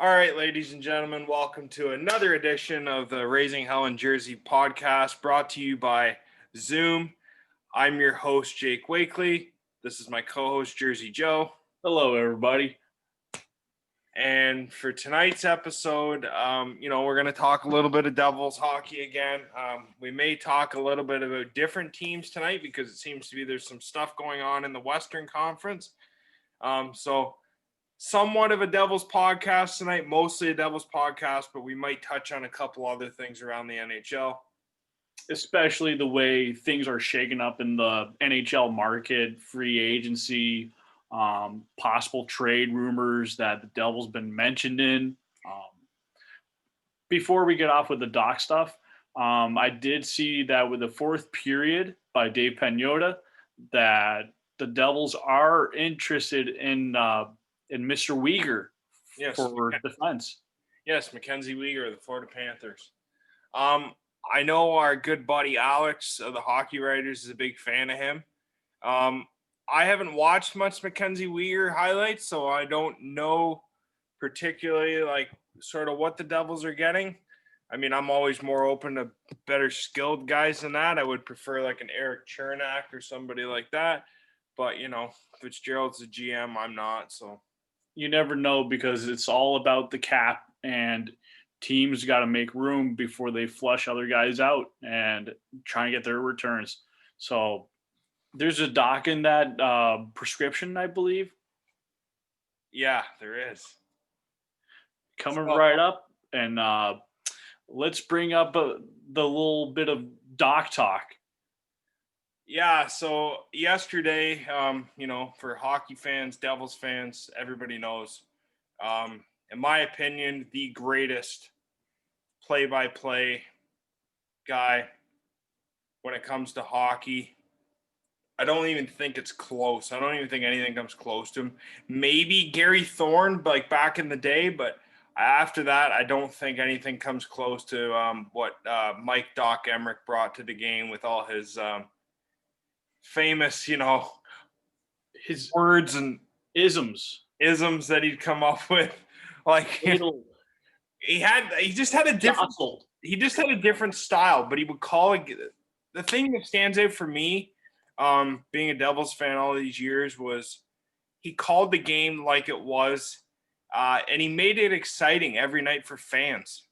All right, ladies and gentlemen, welcome to another edition of the Raising Hell in Jersey podcast brought to you by Zoom. I'm your host, Jake Wakely. This is my co-host, Jersey Joe. Hello, everybody. And for tonight's episode, we're going to talk a little bit of Devils hockey again. We may talk a little bit about different teams tonight because it seems to be there's some stuff going on in the Western Conference. So somewhat of a Devils podcast tonight, mostly a Devils podcast, but we might touch on a couple other things around the NHL. Especially the way things are shaking up in the NHL market, free agency, possible trade rumors that the Devils been mentioned in. Before we get off with the Doc stuff, I did see that with the fourth period by Dave Pagnotta that the Devils are interested in Mr. Weegar for defense. Yes, Mackenzie Weegar of the Florida Panthers. I know our good buddy Alex of the Hockey Writers is a big fan of him. I haven't watched much Mackenzie Weegar highlights, so I don't know particularly sort of what the Devils are getting. I mean, I'm always more open to better skilled guys than that. I would prefer like an Eric Chernak or somebody like that. But, Fitzgerald's the GM. I'm not, so. You never know because it's all about the cap, and teams got to make room before they flush other guys out and try and get their returns. So there's a doc in that prescription, I believe. Yeah, there is. Coming right up, and let's bring up the little bit of doc talk. Yeah, so yesterday, for hockey fans, Devils fans, everybody knows, in my opinion, the greatest play-by-play guy when it comes to hockey. I don't even think it's close. I don't even think anything comes close to him. Maybe Gary Thorne, like back in the day, but after that, I don't think anything comes close to what Mike Doc Emrick brought to the game with all his famous, his words and isms that he'd come up with. Like he just had a different style, but he would call it. The thing that stands out for me, being a Devils fan all these years, was he called the game like it was, and he made it exciting every night for fans.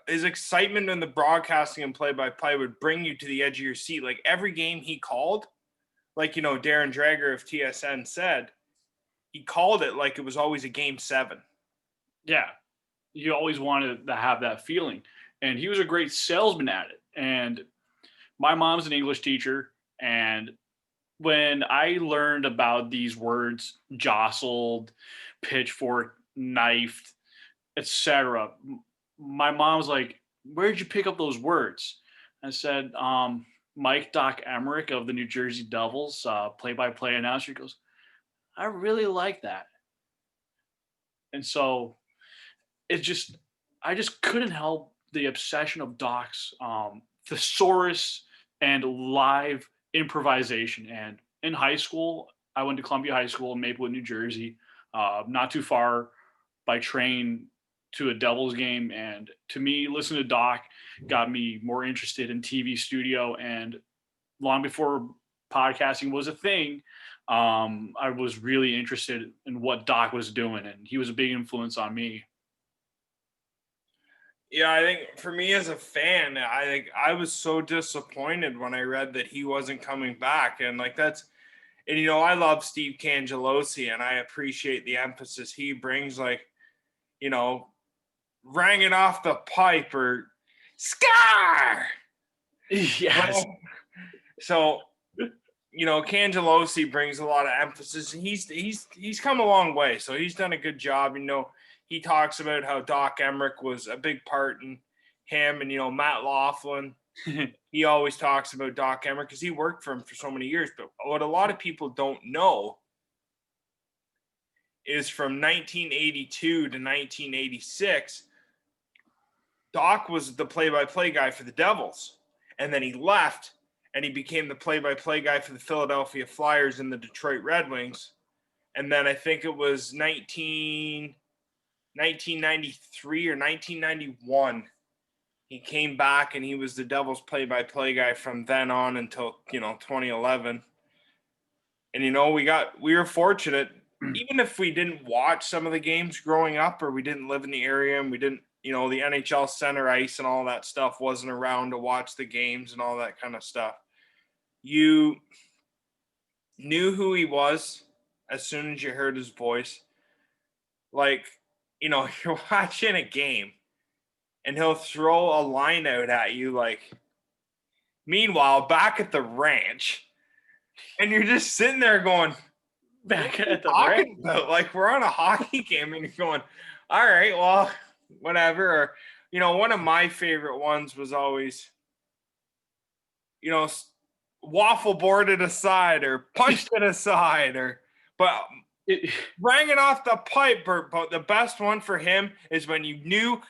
His excitement in the broadcasting and play-by-play would bring you to the edge of your seat. Like every game he called, like, Darren Dreger of TSN said, he called it like it was always a game 7. Yeah. You always wanted to have that feeling. And he was a great salesman at it. And my mom's an English teacher. And when I learned about these words, jostled, pitchfork, knifed, etc., my mom's like, where'd you pick up those words? I said, Mike Doc Emrick of the New Jersey Devils, play-by-play announcer, goes, I really like that. And so I just couldn't help the obsession of Doc's thesaurus and live improvisation. And in high school, I went to Columbia High School in Maplewood, New Jersey, not too far by train to a Devils game. And to me, listening to Doc got me more interested in TV studio. And long before podcasting was a thing, I was really interested in what Doc was doing. And he was a big influence on me. Yeah, I think for me as a fan, I was so disappointed when I read that he wasn't coming back. And I love Steve Cangelosi, and I appreciate the emphasis he brings, rang it off the pipe or Scar. Yes. So, Cangelosi brings a lot of emphasis, and he's come a long way. So he's done a good job. He talks about how Doc Emrick was a big part in him, and Matt Laughlin. He always talks about Doc Emrick because he worked for him for so many years. But what a lot of people don't know is from 1982 to 1986, Doc was the play-by-play guy for the Devils. And then he left, and he became the play-by-play guy for the Philadelphia Flyers and the Detroit Red Wings. And then I think it was 1993 or 1991. He came back and he was the Devils play-by-play guy from then on until 2011. And we were fortunate, even if we didn't watch some of the games growing up or we didn't live in the area and we didn't, the NHL center ice and all that stuff wasn't around to watch the games and all that kind of stuff. You knew who he was as soon as you heard his voice. Like, you're watching a game and he'll throw a line out at you like, meanwhile, back at the ranch, and you're just sitting there going, Back at the talking ranch. about? Like, we're on a hockey game and you're going, all right, well, whatever. Or, one of my favorite ones was always, waffle boarded aside or punched it aside but rang it off the pipe. But the best one for him is when you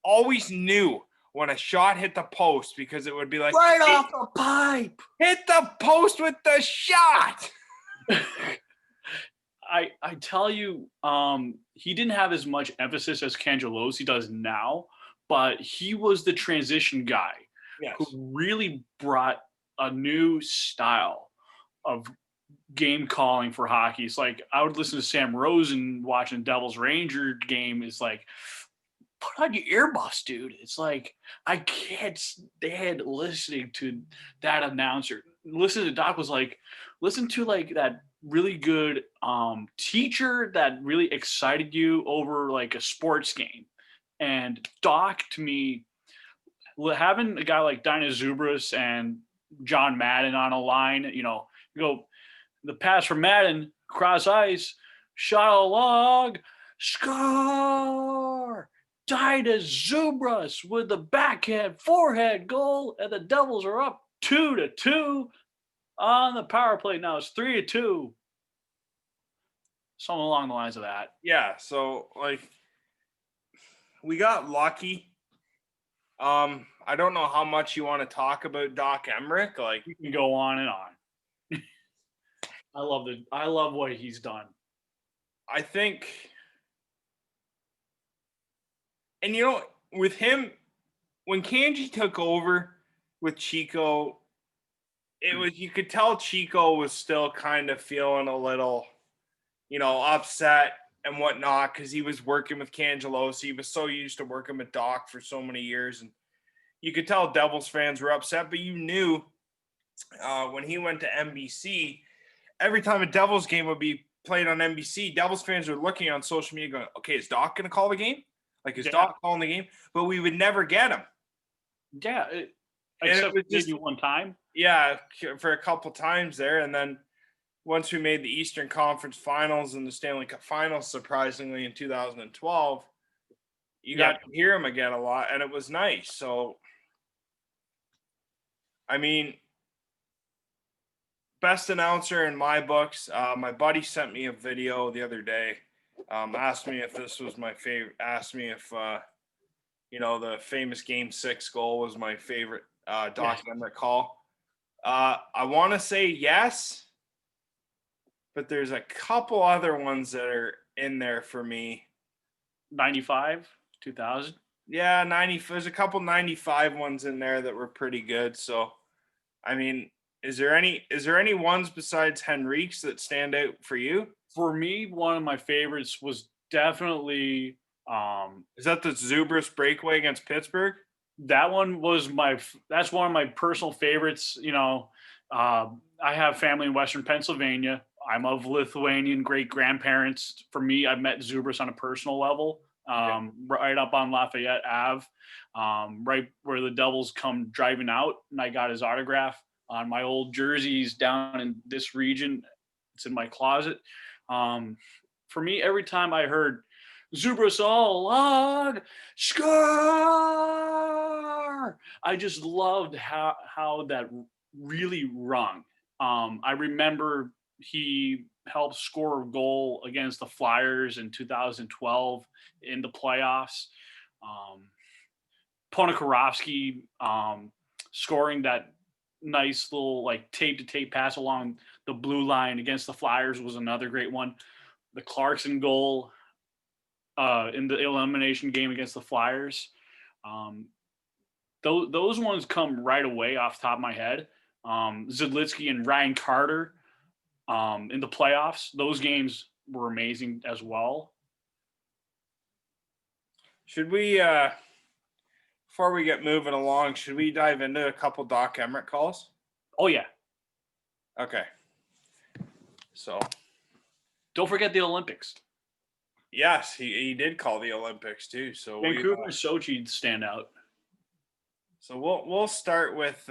always knew when a shot hit the post, because it would be like, right off the pipe. Hit the post with the shot. I tell you, he didn't have as much emphasis as Cangelosi does now, but he was the transition guy who really brought a new style of game calling for hockey. It's like I would listen to Sam Rosen watching Devils Ranger game. It's like, put on your earbuds, dude. It's like I can't stand listening to that announcer. Listen to Doc was like, listen to like that really good teacher that really excited you over like a sports game. And Doc, to me, having a guy like Dinah Zubris and John Madden on a line, you go the pass from Madden, cross ice, shot a log, score. Dinah Zubris with the backhand forehand goal, and the Devils are up 2-2 on the power play. Now it's 3-2. Something along the lines of that. Yeah, so like we got lucky. I don't know how much you want to talk about Doc Emrick. Like, you can go on and on. I love what he's done. I think, and with him, when Kanji took over with Chico, you could tell Chico was still kind of feeling a little, upset and whatnot, because he was working with Cangelosi. He was so used to working with Doc for so many years, and you could tell Devils fans were upset. But you knew when he went to NBC, every time a Devils game would be played on NBC, Devils fans were looking on social media going, okay, is Doc going to call the game? Like, is Doc calling the game? But we would never get him. Yeah. Except maybe one time. Yeah, for a couple times there. And then once we made the Eastern Conference Finals and the Stanley Cup Finals, surprisingly, in 2012, you got to hear him again a lot, and it was nice. So, I mean, best announcer in my books. My buddy sent me a video the other day. Asked me if this was my favorite. Asked me if the famous Game 6 goal was my favorite Doc Emrick call. I want to say yes, but there's a couple other ones that are in there for me. 95, 2000. Yeah, 90. There's a couple 95 ones in there that were pretty good. So, I mean, is there any ones besides Henrique's that stand out for you? For me, one of my favorites was definitely is that the Zubris breakaway against Pittsburgh? That one was that's one of my personal favorites. I have family in Western Pennsylvania. I'm of Lithuanian great grandparents. For me, I met Zubris on a personal level, right up on Lafayette Ave, right where the Devils come driving out, and I got his autograph on my old jerseys down in this region. It's in my closet. For me, every time I heard Zubris all log score, I just loved how that really rung. I remember he helped score a goal against the Flyers in 2012 in the playoffs. Ponikarovsky scoring that nice little like tape-to-tape pass along the blue line against the Flyers was another great one. The Clarkson goal in the elimination game against the Flyers. Um, those ones come right away off the top of my head. Zidlitsky and Ryan Carter in the playoffs. Those games were amazing as well. Should we, before we get moving along, should we dive into a couple Doc Emrick calls? Oh, yeah. Okay. So. Don't forget the Olympics. Yes, he did call the Olympics too. So Vancouver and Sochi stand out. So we'll start with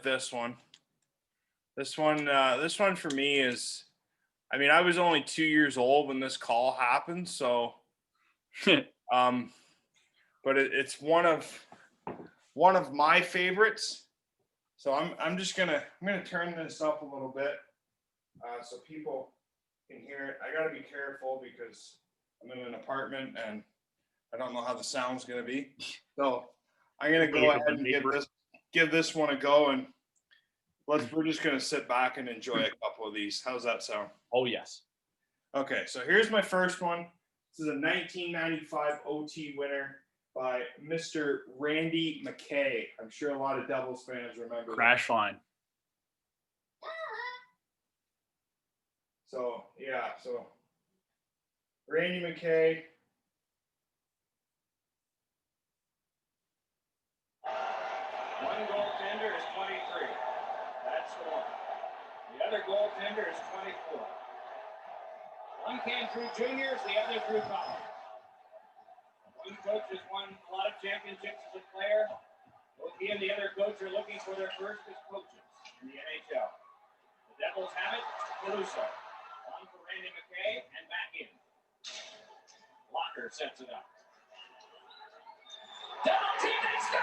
this one. This one for me is, I mean, I was only 2 years old when this call happened, so but it's one of my favorites. So I'm gonna turn this up a little bit so people can hear it. I gotta be careful because I'm in an apartment and I don't know how the sound's gonna be. So I'm gonna go ahead and give this one a go, and we're just gonna sit back and enjoy a couple of these. How's that sound? Oh, yes. Okay, so here's my first one. This is a 1995 OT winner by Mr. Randy McKay. I'm sure a lot of Devils fans remember Crash that. line. So Randy McKay. One goaltender is 23. That's the one. The other goaltender is 24. One came through juniors, the other through college. One coach has won a lot of championships as a player. Both he and the other coach are looking for their first as coaches in the NHL. The Devils have it, Caruso. On for Randy McKay and back in. Locker sets it up. Double team and score!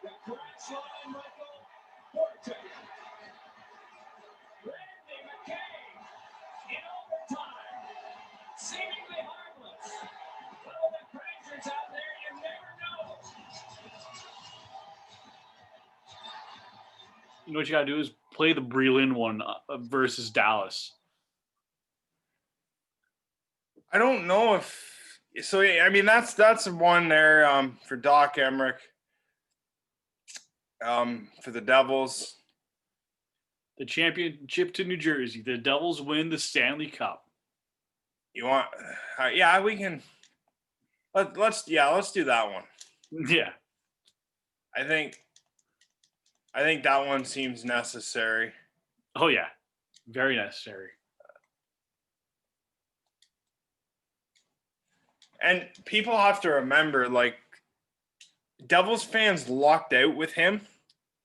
The crash line, Michael Horton. Randy McKay in overtime. Seemingly harmless. Oh, the crashers out there, you never know. You know what you got to do is play the Breland one versus Dallas. I don't know if so. I mean, that's one there for Doc Emrick. For the Devils, The championship to New Jersey. The Devils win the Stanley Cup. you want? Yeah, we can. Let's do that one. Yeah. I think that one seems necessary. Oh, yeah. Very necessary. And people have to remember, like, Devils fans lucked out with him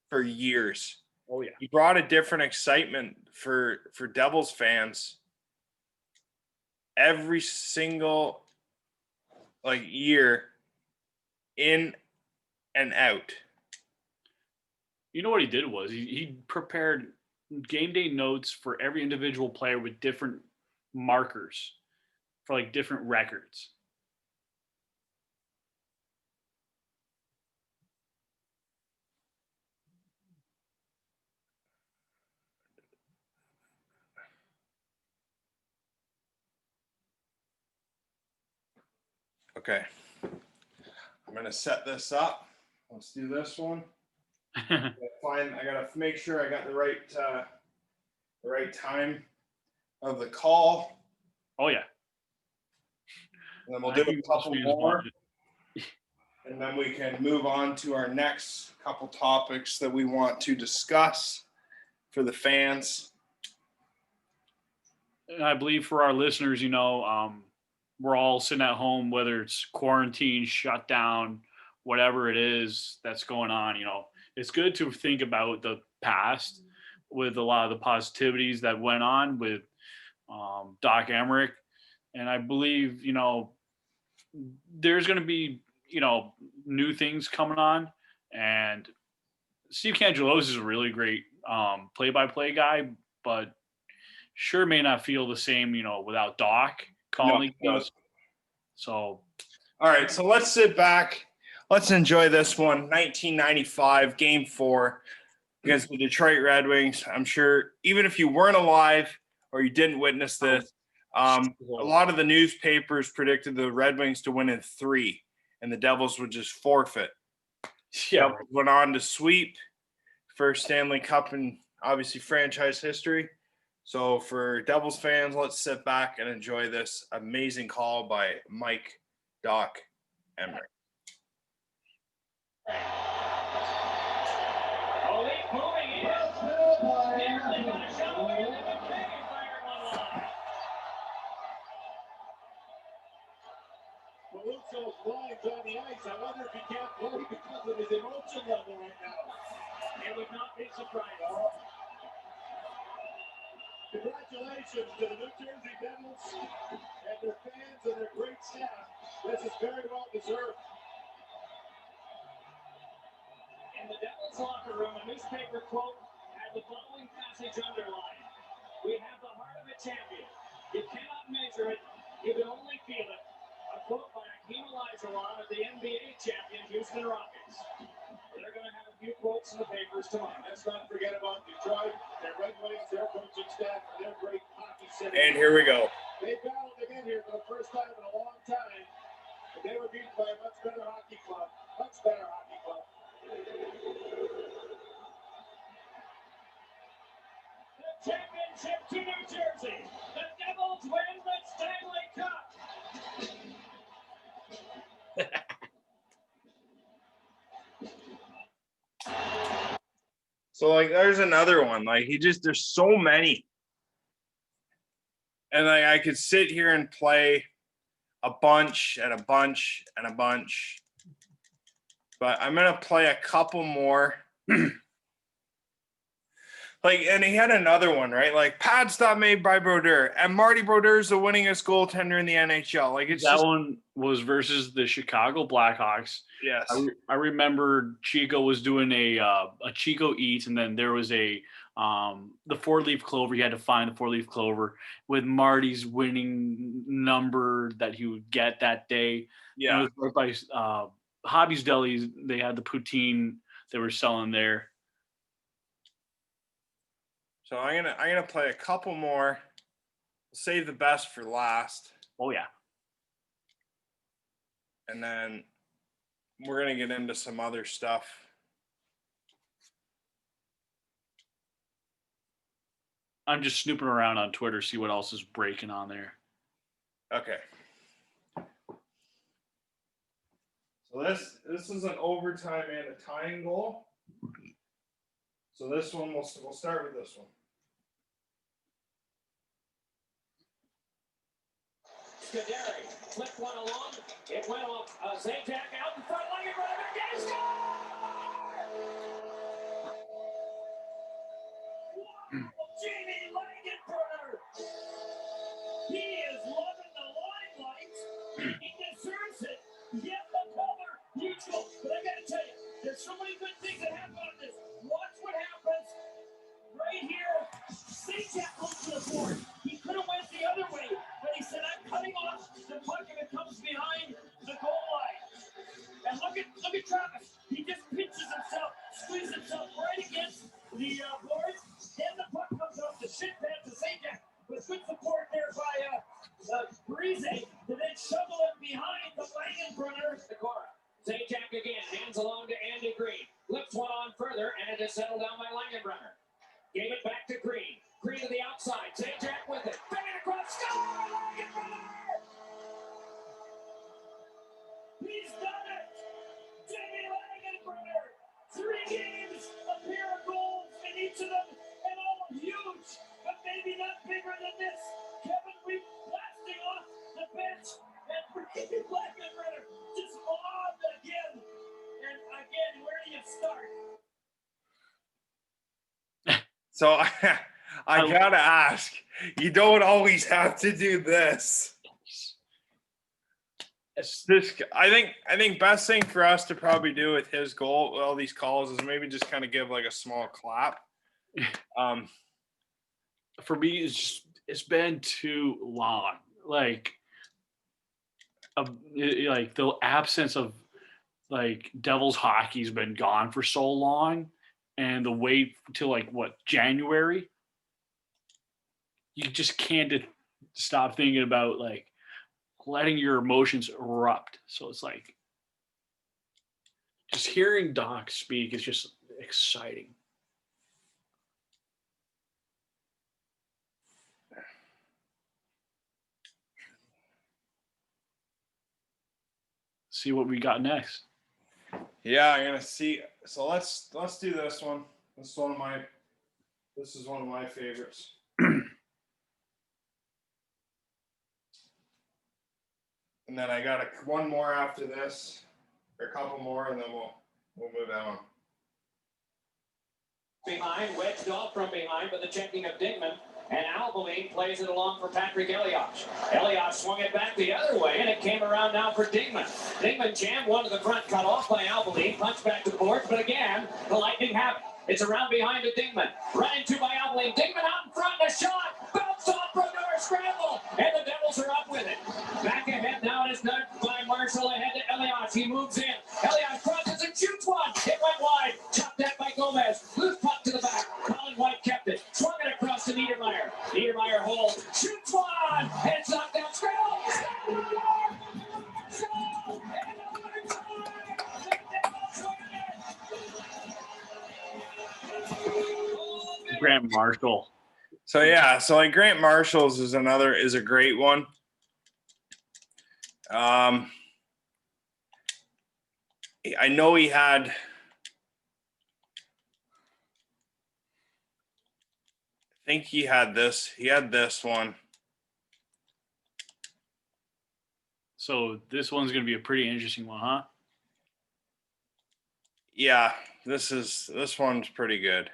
for years. Oh, yeah. He brought a different excitement for Devils fans every single year, in and out. You know what he did was he prepared game day notes for every individual player with different markers for different records. Okay. I'm going to set this up. Let's do this one. I gotta make sure I got the right time of the call. Oh, yeah. And then we'll do a couple more. And then we can move on to our next couple topics that we want to discuss for the fans. And I believe for our listeners, we're all sitting at home, whether it's quarantine, shutdown, whatever it is that's going on. It's good to think about the past with a lot of the positivities that went on with Doc Emrick. And I believe, there's going to be, new things coming on. And Steve Cangelosi is a really great play-by-play guy, but sure may not feel the same, without Doc calling things. So, all right, so let's sit back. Let's enjoy this one. 1995, Game 4. against the Detroit Red Wings. I'm sure even if you weren't alive or you didn't witness this, a lot of the newspapers predicted the Red Wings to win in 3, and the Devils would just forfeit. Yeah. Devils went on to sweep first Stanley Cup in obviously franchise history. So for Devils fans, let's sit back and enjoy this amazing call by Mike Doc Emrick. Maluso's lines on the ice. I wonder if he can't play because of his emotion level right now. It would not be surprising. Congratulations to the New Jersey Devils and their fans and their great staff. This is very well deserved. In the Devils locker room, a newspaper quote had the following passage underlined. We have the heart of a champion. You cannot measure it. You can only feel it. A quote by Hakeem Olajuwon of the NBA champion Houston Rockets. They're going to have a few quotes in the papers tomorrow. Let's not forget about Detroit, their Red Wings, their coaching staff, and their great hockey city. And here we go. They battled again here for the first time in a long time. But they were beaten by a much better hockey club. Much better hockey club. The championship to New Jersey. The Devils win the Stanley Cup. So like there's another one. Like there's so many. And like I could sit here and play a bunch and a bunch and a bunch. But I'm gonna play a couple more. Like, and he had another one, right? Like, pad stop made by Brodeur, and Marty Brodeur is the winningest goaltender in the NHL. Like, it's that one was versus the Chicago Blackhawks. Yes, I remember Chico was doing a Chico Eats, and then there was the 4-leaf clover. You had to find the 4-leaf clover with Marty's winning number that he would get that day. Yeah, and it was right by Hobby's Deli. They had the poutine they were selling there. So I'm gonna play a couple more. Save the best for last. Oh yeah. And then we're gonna get into some other stuff. I'm just snooping around on Twitter, see what else is breaking on there. Okay. So this is an overtime and a tying goal. So this one we'll start with this one. Scuderi flipped one along. It went off. Zajac out in front. Like it right again. Score! Wow, Jamie Langenbrunner. He is loving the limelight. He deserves it. Yet the color, huge goal. But I got to tell you, there's so many good things that happen on this. Watch what happens right here. Zajac goes to the board. He could have went the other way, but he said, I'm cutting off the puck if it comes behind the goal line. And look at Travis. He just pinches himself, squeezes himself right against the boards. Then the puck comes off the shin pad to Zajac. With good support there by Breeze to then shovel it behind the Langenbrunner. Decora. Zajac again, hands along to Andy Green. Flips one on further, and it is settled down by Langenbrunner. Gave it back to Green. Green to the outside. Zajac with it. Bang it across. Score! Langenbrunner! He's done it! Jamie Langenbrunner! 3 games, a pair of goals in each of them, and all huge, but maybe not bigger than this. Kevin Week blasting off the bench, and Brandon Langenbrunner just mobbed again. And again, where do you start? So I gotta ask, you don't always have to do this. I think best thing for us to probably do with his goal, all these calls, is maybe just kind of give like a small clap. For me, it's been too long. Like the absence of like Devils hockey's been gone for so long, and the wait till like what, January, you just can't stop thinking about like letting your emotions erupt. So it's like just hearing Doc speak is just exciting. See what we got next. Yeah, I'm gonna see. So let's do this one. This is one of my favorites. And then I got one more after this, or a couple more, and then we'll move on. Behind, wedged off from behind, but the checking of Dingman. And Albaline plays it along for Patrick Elias. Elias swung it back the other way, and it came around now for Dingman. Dingman jammed one to the front, cut off by Albaline, punched back to the boards, but again, the Lightning have it. It's around behind to Dingman. Running to by Albaline. Dingman out in front, a shot. Bounce off from door, scramble. And the Devils are up with it. Back ahead now, it is done by Marshall ahead to Elias. He moves in. Elias crosses and shoots one. It went wide. Chopped that by Gomez. Loose puck to the back. Colin White kept it. Swung it across to Niedermeyer. Niedermeyer holds. Shoots one. And it's knocked down. Scramble. Grant Marshall. So yeah, so like Grant Marshall's is a great one. I know he had. I think he had this. He had this one. So this one's going to be a pretty interesting one, huh? Yeah, this one's pretty good.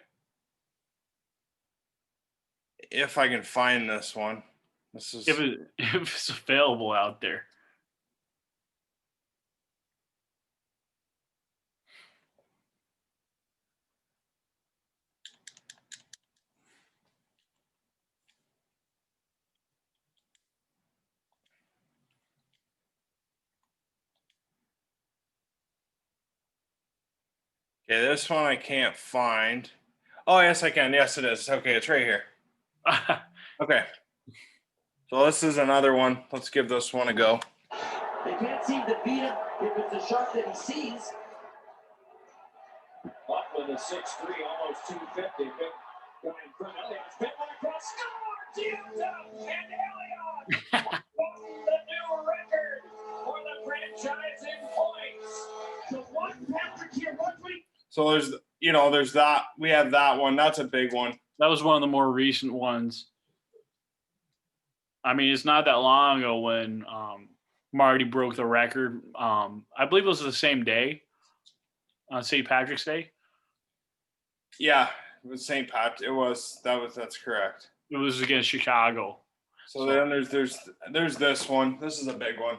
If I can find this one. This is if it's available out there. Okay, this one I can't find. Oh, yes, I can. Yes, it is. Okay, it's right here. Okay. So this is another one. Let's give this one a go. They can't seem to beat him if it's a shot that he sees. Buckland is 6'3", almost 250. Big guy in front. Elias spin one across. Scores! Utah and Elias. The new record for the franchise in points. So what, Patrick, here, what we... So there's that. We have that one. That's a big one. That was one of the more recent ones. I mean, it's not that long ago when Marty broke the record. I believe it was the same day, on St. Patrick's Day. Yeah, it was St. Pat. That's correct. It was against Chicago. So then there's this one. This is a big one.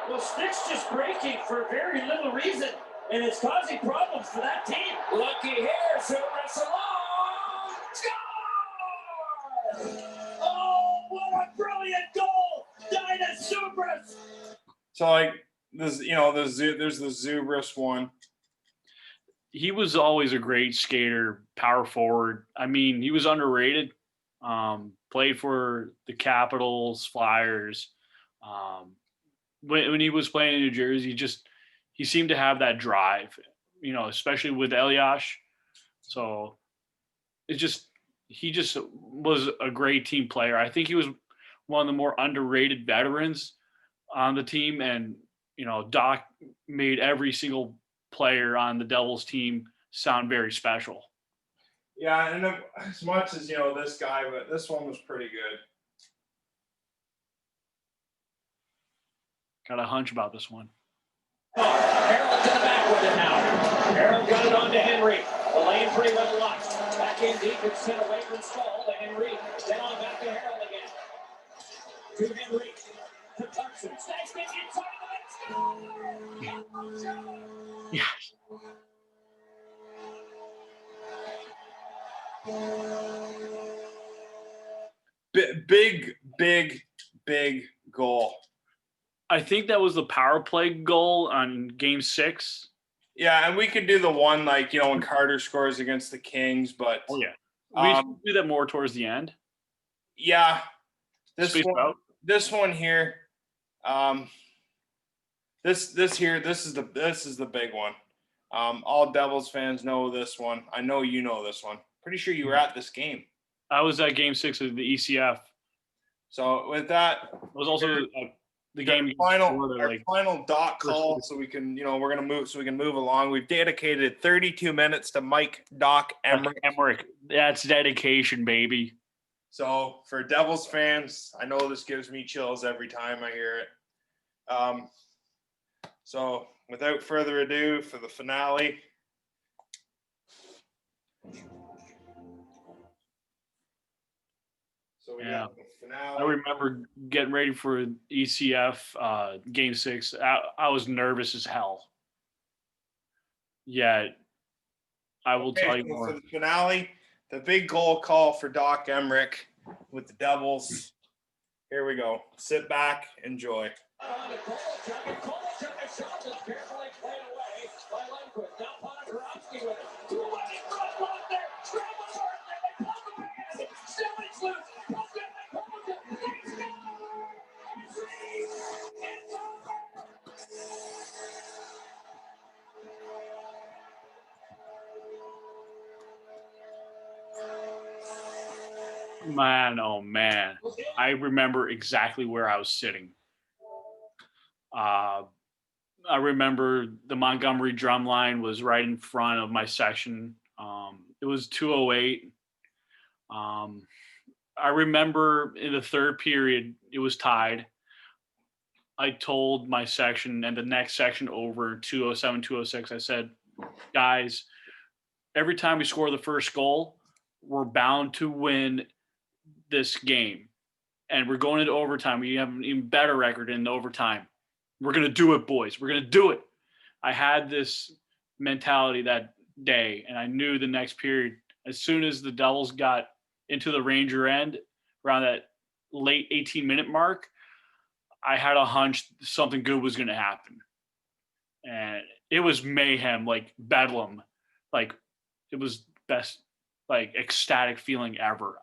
Well, Stick's just breaking for very little reason, and it's causing problems for that team. Lucky here, Subras along. Score! Oh, what a brilliant goal! Dinah Subras! So like this, there's the Zubris one. He was always a great skater, power forward. I mean, he was underrated. Played for the Capitals, Flyers. When he was playing in New Jersey, he seemed to have that drive, especially with Elias. So he just was a great team player. I think he was one of the more underrated veterans on the team, and Doc made every single player on the Devils team sound very special. Yeah, and as much as this guy, but this one was pretty good. Got a hunch about this one. Harold to the back with it now. Harold got it on to Henry. The lane pretty well locked. Back in deep, it's sent away from Stahl to Henry. Then on back to Harold again. To Henry. To Clarkson. Snags it inside of the net. Yes. Big goal. I think that was the power play goal on Game 6. Yeah, and we could do the one like, you know, when Carter scores against the Kings, but Oh yeah, we should do that more towards the end. yeah, Space it out. this one here, this is the big one. All Devils fans know this one. I know you know this one. Pretty sure you were at this game. I was at Game 6 of the ECF. So with that, It was also the game final dot call, so we can, you know, we're gonna move, so we can move along. We've dedicated 32 minutes to Mike Doc Emrick. Emrick. That's dedication, baby. So for Devils fans, I know this gives me chills every time I hear it. So without further ado, for the finale. So we got the finale. I remember getting ready for ECF Game 6. I was nervous as hell. Yeah, I will tell you more. For the finale, the big goal call for Doc Emrick with the Devils. Here we go. Sit back, enjoy. Man, oh man. I remember exactly where I was sitting. I remember the Montgomery drum line was right in front of my section. It was 2:08. I remember in the third period, it was tied. I told my section and the next section over, 2:07, 2:06, I said, guys, every time we score the first goal, we're bound to win this game. And we're going into overtime. We have an even better record in the overtime. We're going to do it, boys. We're going to do it. I had this mentality that day, and I knew the next period, as soon as the Devils got into the Ranger end, around that late 18-minute mark, I had a hunch something good was going to happen. And it was mayhem, like bedlam. Like, it was best, like, ecstatic feeling ever.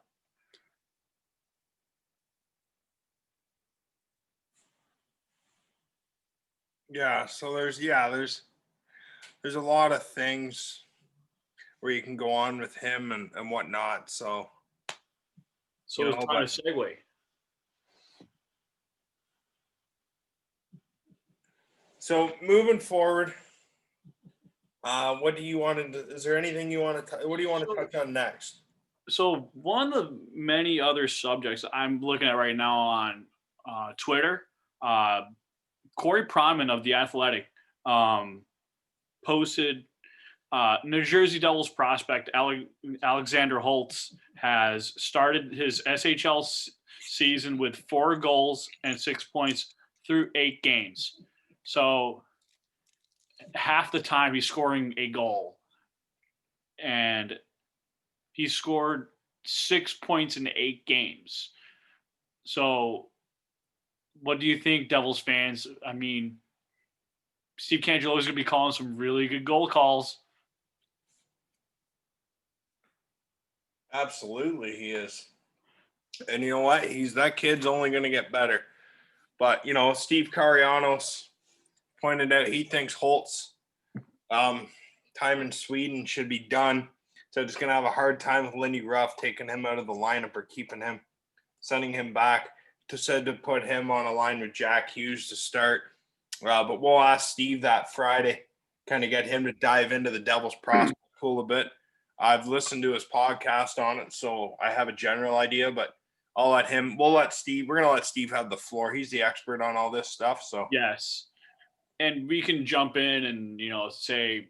Yeah, so there's a lot of things where you can go on with him and whatnot. So it's time to segue. So moving forward, what do you want to? Is there anything you want to? What do you want to touch on next? So one of the many other subjects I'm looking at right now on Twitter, Corey Pronman of The Athletic posted New Jersey Devils prospect Alexander Holtz has started his SHL season with 4 goals and 6 points through 8 games. So half the time he's scoring a goal. And he scored 6 points in 8 games. So what do you think, Devils fans? I mean, Steve Cangelo's going to be calling some really good goal calls. Absolutely, he is. And you know what? That kid's only going to get better. But, you know, Steve Carianos pointed out he thinks Holtz time in Sweden should be done. So it's going to have a hard time with Lindy Ruff taking him out of the lineup or keeping him, sending him back to put him on a line with Jack Hughes to start. But we'll ask Steve that Friday, kind of get him to dive into the Devils prospect pool a bit. I've listened to his podcast on it, so I have a general idea, but we're going to let Steve have the floor. He's the expert on all this stuff. So yes. And we can jump in and, you know, say,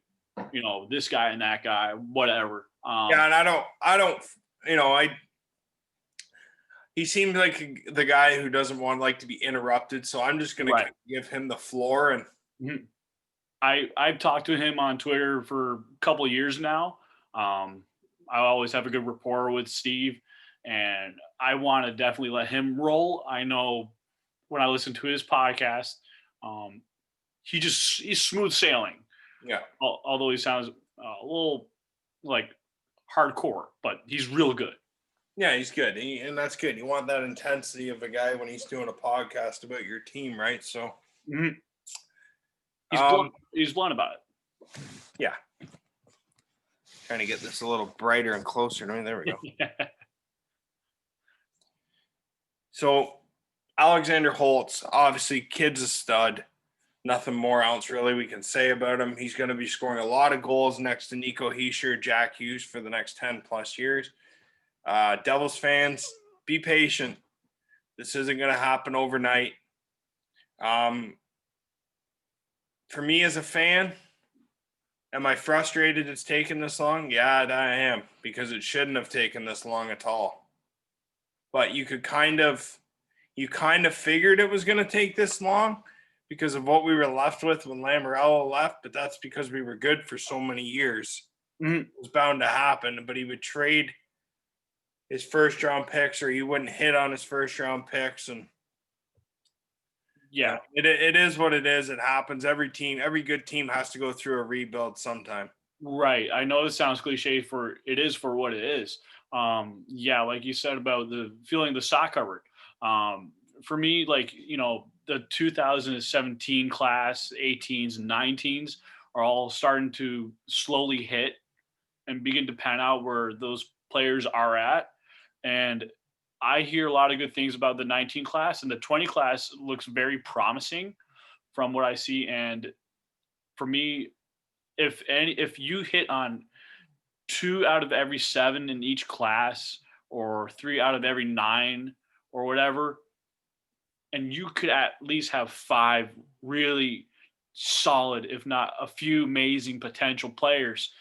you know, this guy and that guy, whatever. Yeah. And I don't, you know, he seemed like the guy who doesn't like to be interrupted. So I'm just going to give him the floor. And I've talked to him on Twitter for a couple of years now. I always have a good rapport with Steve, and I want to definitely let him roll. I know when I listen to his podcast, he's smooth sailing. Yeah. Although he sounds a little like hardcore, but he's real good. Yeah, he's good. And that's good. You want that intensity of a guy when he's doing a podcast about your team, right? So, Mhm. He's um, blunt. He's blunt about it. yeah. Trying to get this a little brighter and closer to me. There we go. So, Alexander Holtz, obviously, kid's a stud. Nothing more else really we can say about him. He's going to be scoring a lot of goals next to Nico Hischier, Jack Hughes for the next 10 plus years. Devils fans, be patient. This isn't going to happen overnight. For me as a fan, am I frustrated it's taken this long? Yeah, I am, because it shouldn't have taken this long at all. But you kind of figured it was going to take this long because of what we were left with when Lamoriello left, but that's because we were good for so many years. Mhm. It was bound to happen, but he would trade his first round picks, or he wouldn't hit on his first round picks. And Yeah. it is what it is. It happens. Every good team has to go through a rebuild sometime. Right. I know this sounds cliche for it is for what it is. Yeah, like you said about the feeling the sock cupboard. For me, like, the 2017 class, 18s and 19s are all starting to slowly hit and begin to pan out where those players are at. And I hear a lot of good things about the 19 class, and the 20 class looks very promising from what I see. And for me, if you hit on 2 out of every 7 in each class or 3 out of every 9 or whatever, and you could at least have 5 really solid, if not a few amazing potential players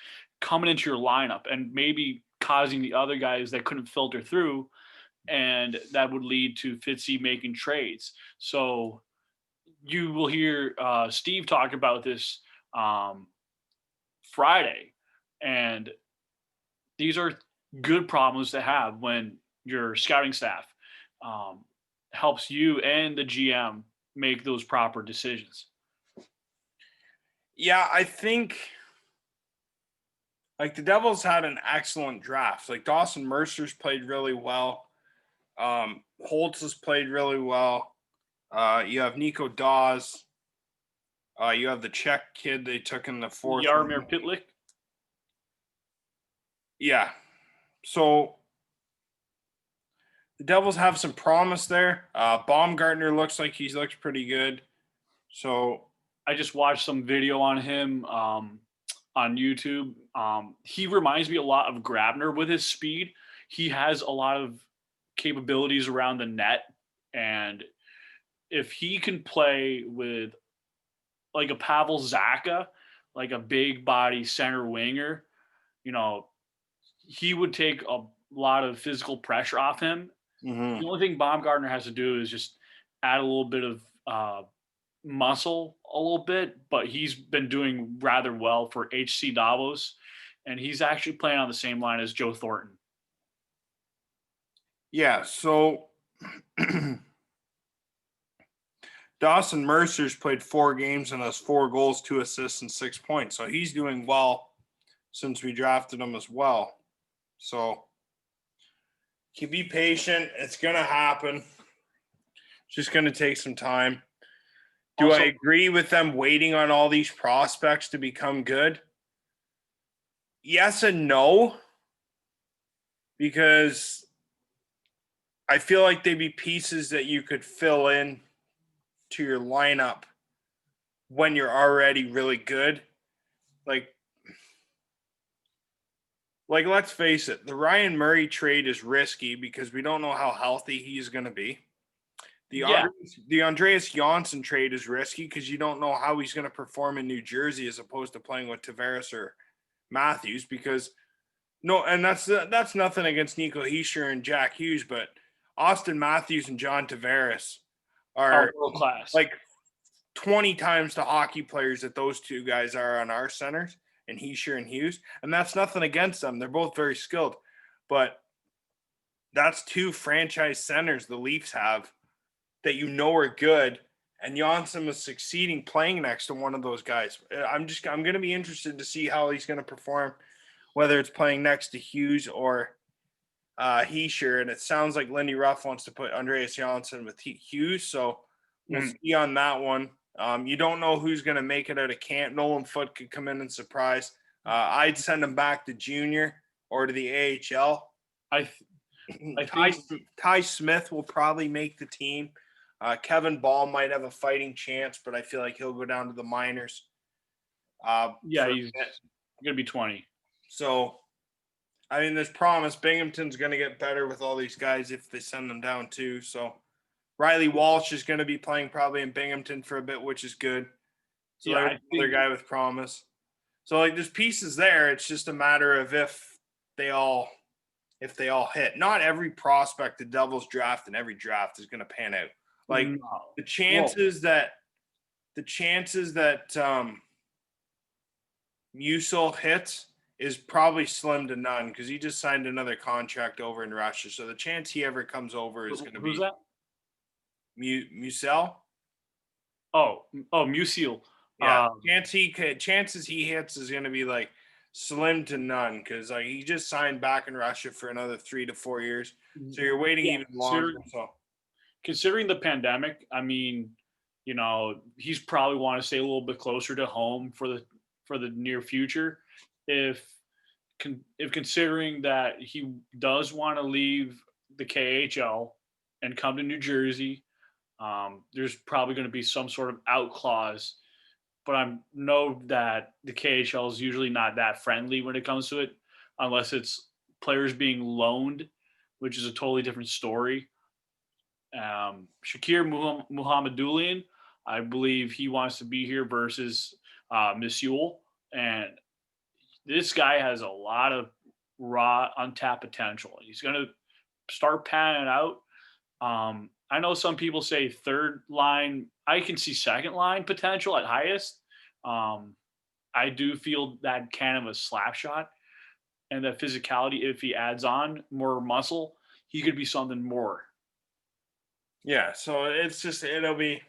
coming into your lineup and maybe causing the other guys that couldn't filter through, and that would lead to Fitzy making trades. So you will hear Steve talk about this um, Friday, and these are good problems to have when your scouting staff um, helps you and the GM make those proper decisions. Yeah, I think like the Devils had an excellent draft. Like Dawson Mercer's played really well. Holtz has played really well. You have Nico Dawes. You have the Czech kid they took in the fourth. Yaromir Pitlick. Yeah. So the Devils have some promise there. Baumgartner looks like he looks pretty good. So I just watched some video on him on YouTube. He reminds me a lot of Grabner with his speed. He has a lot of capabilities around the net, and if he can play with like a Pavel Zacha, like a big body center winger, you know, he would take a lot of physical pressure off him. mhm. The only thing Baumgartner has to do is just add a little bit of muscle, a little bit, but he's been doing rather well for HC Davos, and he's actually playing on the same line as Joe Thornton. Yeah, so Dawson Mercer's played 4 games and has 4 goals, 2 assists, and 6 points. So he's doing well since we drafted him as well. So you be patient. It's going to happen. It's just going to take some time. Do Also, I agree with them waiting on all these prospects to become good? Yes and no, because I feel like they'd be pieces that you could fill in to your lineup when you're already really good. Like let's face it, the Ryan Murray trade is risky because we don't know how healthy he's going to be. yeah, The Andreas Janssen trade is risky because you don't know how he's going to perform in New Jersey as opposed to playing with Tavares or Matthews. Because that's nothing against Nico Hischier and Jack Hughes, but Austin Matthews and John Tavares are world class. like 20 times the hockey players that those two guys are on our centers, and Hischier and Hughes. And that's nothing against them. They're both very skilled. But that's 2 franchise centers the Leafs have that are good, and Janssen was succeeding playing next to one of those guys. I'm going to be interested to see how he's going to perform, whether it's playing next to Hughes or Heischer. And it sounds like Lindy Ruff wants to put Andreas Janssen with Hughes. So we'll see on that one. You don't know who's going to make it out of camp. Nolan Foote could come in and surprise. I'd send him back to junior or to the AHL. I think Ty Smith will probably make the team. Kevin Ball might have a fighting chance, but I feel like he'll go down to the minors. he's going to be 20. So, I mean, there's promise. Binghamton's going to get better with all these guys if they send them down too. So, Riley Walsh is going to be playing probably in Binghamton for a bit, which is good. So, there's another guy with promise. So, like, there's pieces there. It's just a matter of if they all hit. Not every prospect the Devils draft in every draft is going to pan out. Like the chances that Musil hits is probably slim to none because he just signed another contract over in Russia. So the chance he ever comes over is going to be. Who's that? Musil. Oh, Musil. Yeah, chances he hits is going to be like slim to none because like he just signed back in Russia for another 3 to 4 years. So you're waiting even longer. So considering the pandemic, I mean, you know, he's probably want to stay a little bit closer to home for the near future. If considering that he does want to leave the KHL and come to New Jersey, there's probably going to be some sort of out clause. But I know that the KHL is usually not that friendly when it comes to it, unless it's players being loaned, which is a totally different story. Shakir Muhammadulian, I believe he wants to be here versus Musil. And this guy has a lot of raw, untapped potential. He's going to start panning out. I know some people say third line. I can see second line potential at highest. I do feel that kind of a slap shot and that physicality, if he adds on more muscle, he could be something more. Yeah, so it's just it'll be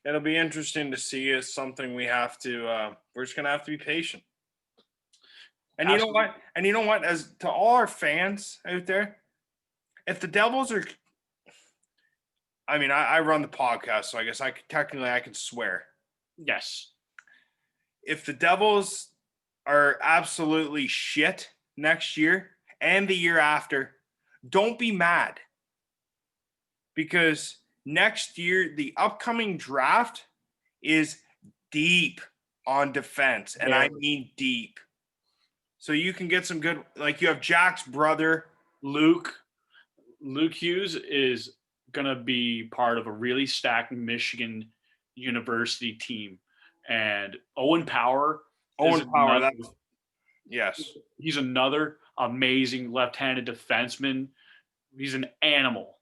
interesting to see. It's something we have to we're just gonna have to be patient. And Absolutely. you know what? As to all our fans out there, if the Devils are, I mean, I run the podcast, so I guess I can swear. Yes. If the Devils are absolutely shit next year and the year after, don't be mad. Because next year, the upcoming draft is deep on defense. And I mean deep. So you can get some good, like you have Jack's brother. Luke Hughes is going to be part of a really stacked Michigan University team. And Owen Power. Yes. He's another amazing left-handed defenseman. He's an animal.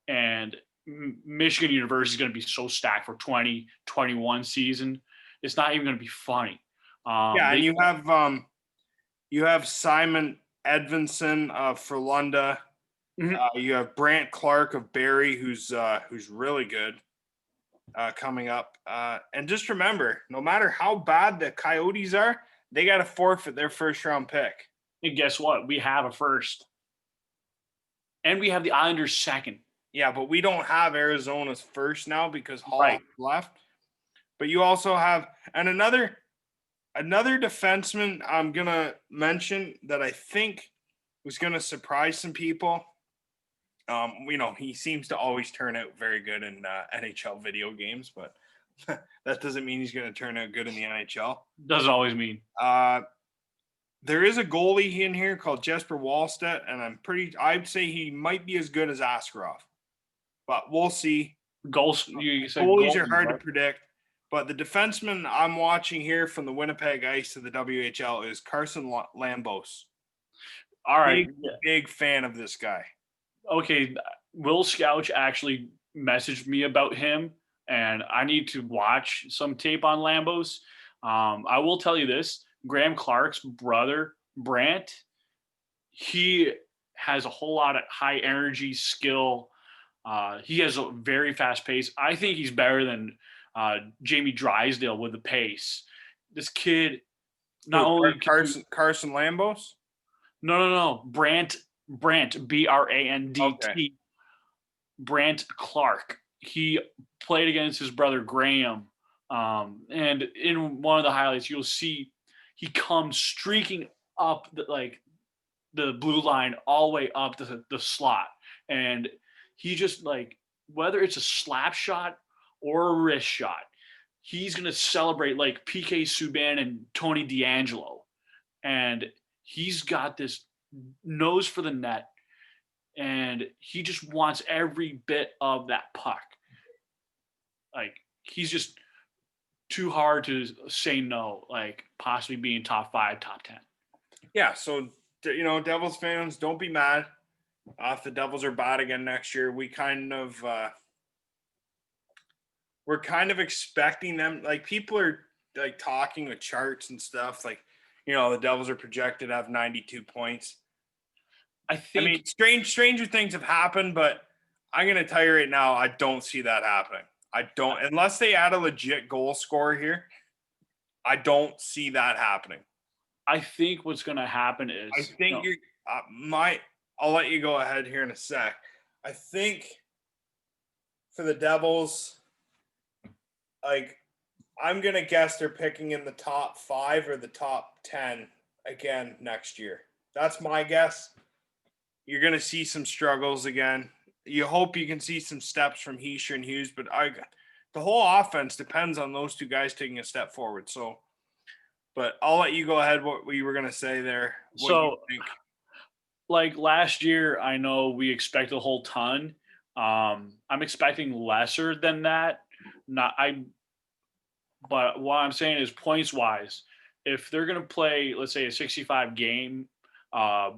And Michigan University is going to be so stacked for 2021 season. It's not even going to be funny. And you have Simon Edvinson of Frölunda. Mm-hmm. You have Brant Clark of Barrie, who's really good coming up. And just remember, no matter how bad the Coyotes are, they got to forfeit their first-round pick. And guess what? We have a first. And we have the Islanders second. Yeah, but we don't have Arizona's first now because Hall left. But you also have another defenseman I'm gonna mention that I think was gonna surprise some people. He seems to always turn out very good in NHL video games, but that doesn't mean he's gonna turn out good in the NHL. Doesn't always mean. There is a goalie in here called Jesper Wallstedt, and I'd say he might be as good as Askarov. But we'll see. Goalies are hard to predict. But the defenseman I'm watching here from the Winnipeg Ice to the WHL is Carson Lambos. All right. Big fan of this guy. Okay. Will Scouch actually messaged me about him, and I need to watch some tape on Lambos. I will tell you this. Graham Clark's brother, Brant, he has a whole lot of high energy skill. He has a very fast pace. I think he's better than Jamie Drysdale with the pace. This kid not Who, only can do, Carson Lambos? no, Brant Okay. Brandt, Brant Clark. He played against his brother Graham, and in one of the highlights, you'll see he comes streaking up the blue line all the way up to the slot, and he just like whether it's a slap shot or a wrist shot, he's gonna celebrate like PK Subban and Tony D'Angelo, and he's got this nose for the net, and he just wants every bit of that puck. Like he's just too hard to say no. Like possibly being top 5, top 10. Yeah. So, Devils fans, don't be mad. If the Devils are bad again next year, we're kind of expecting them. Like people are like talking with charts and stuff. Like, the Devils are projected to have 92 points. I think Stranger things have happened, but I'm going to tell you right now, I don't see that happening. I don't, unless they add a legit goal scorer here. I don't see that happening. I think what's going to happen is I think you're I'll let you go ahead here in a sec. I think for the Devils, like I'm going to guess they're picking in the top 5 or the top 10 again next year. That's my guess. You're going to see some struggles again. You hope you can see some steps from Heischer and Hughes, but the whole offense depends on those two guys taking a step forward. So, but I'll let you go ahead. What you were going to say there? What so. you think? Like last year, I know we expected a whole ton. I'm expecting lesser than that. But what I'm saying is points wise, if they're gonna play, let's say a 65 game, I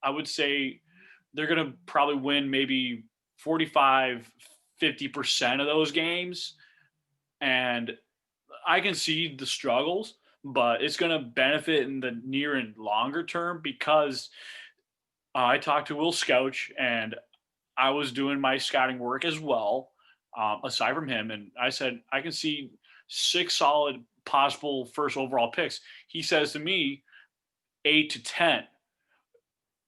would say they're gonna probably win maybe 45, 50% of those games, and I can see the struggles, but it's gonna benefit in the near and longer term because I talked to Will Scouch, and I was doing my scouting work as well, aside from him. And I said, I can see 6 solid possible first overall picks. He says to me, 8 to 10.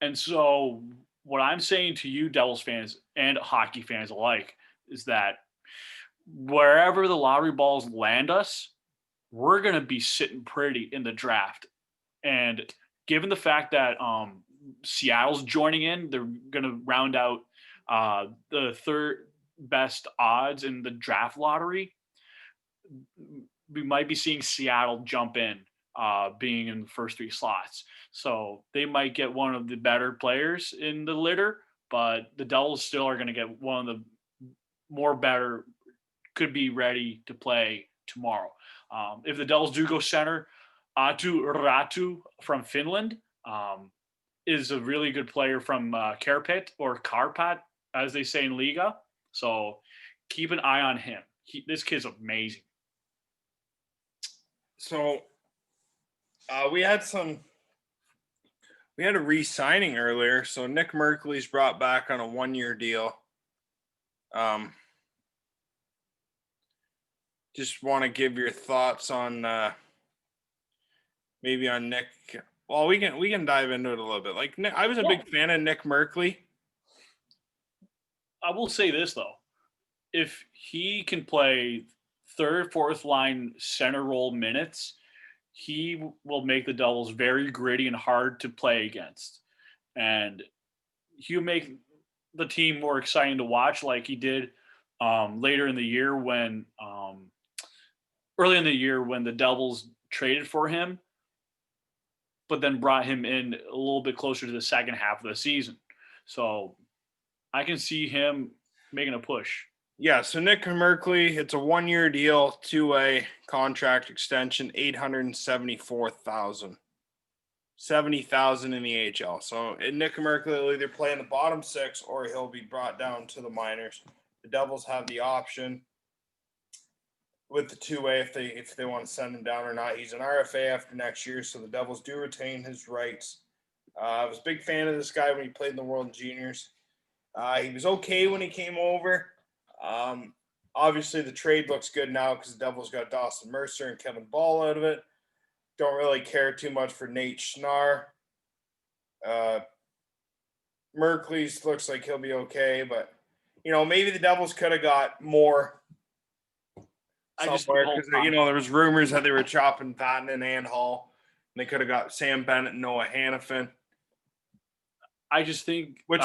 And so, what I'm saying to you, Devils fans and hockey fans alike, is that wherever the lottery balls land us, we're going to be sitting pretty in the draft. And given the fact that Seattle's joining in, they're going to round out the third best odds in the draft lottery. We might be seeing Seattle jump in, being in the first 3 slots. So they might get one of the better players in the litter, but the Devils still are going to get one of the more better, could be ready to play tomorrow. If the Devils do go center, Atu Ratu from Finland is a really good player from Kärpät or Karpat, as they say in Liga. So keep an eye on him. This kid's amazing. So we had a re-signing earlier. So Nick Merkley's brought back on a 1-year deal. Just want to give your thoughts on maybe on Nick. Well, we can dive into it a little bit. Like Nick, I was a big fan of Nick Merkley. I will say this though, if he can play third, fourth line center role minutes, he will make the Devils very gritty and hard to play against, and he'll make the team more exciting to watch, like he did later in the year when early in the year when the Devils traded for him, but then brought him in a little bit closer to the second half of the season. So I can see him making a push. Yeah, so Nick Merkley, it's a 1-year deal, 2-way contract extension, $874,000. $70,000 in the AHL. So Nick Merkley will either play in the bottom 6 or he'll be brought down to the minors. The Devils have the option with the 2-way if they want to send him down or not. He's an RFA after next year, so the Devils do retain his rights. I was a big fan of this guy when he played in the World Juniors. He was okay when he came over. Obviously, the trade looks good now because the Devils got Dawson Mercer and Kevin Ball out of it. Don't really care too much for Nate Schnarr. Merkley's looks like he'll be okay, but maybe the Devils could have got more somewhere because there was rumors that they were chopping Vatanen and Hall, and they could have got Sam Bennett and Noah Hannafin. I just think which